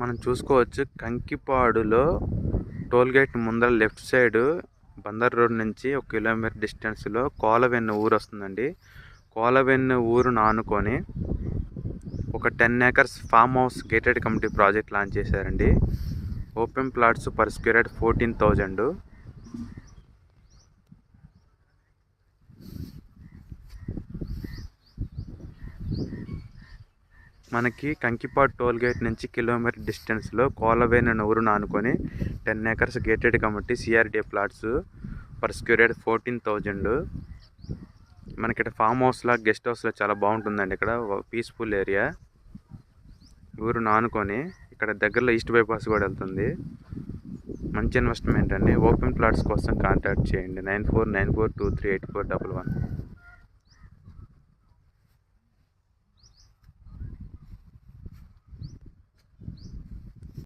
మనం చూసుకోవచ్చు కంకిపాడులో toll gate ముందర లెఫ్ట్ సైడ్ బందర్ రోడ్ నుంచి 1 కిలోమీటర్ డిస్టెన్స్లో కోలవెన్ను ఊరు వస్తుందండి. కోలవెన్ను ఊరును ఆనుకొని ఒక 10 acres farm house gated community project launch చేశారండి. Open plots per square yard 14,000. మనకి కంకిపాడు టోల్ గేట్ నుంచి కిలోమీటర్ డిస్టెన్స్లో కోలవెన్ను ఊరును ఆనుకొని 10 acres gated community CRDA plots per square yard 14,000. మనకి ఇక్కడ ఫామ్ హౌస్లా గెస్ట్ హౌస్లో చాలా బాగుంటుందండి. ఇక్కడ పీస్ఫుల్ ఏరియా ఊరును ఆనుకొని ఇక్కడ దగ్గరలో ఈస్ట్ బైపాస్ కూడా వెళ్తుంది. మంచి ఇన్వెస్ట్మెంట్ అండి. ఓపెన్ ప్లాట్స్ కోసం కాంటాక్ట్ చేయండి 9494238411.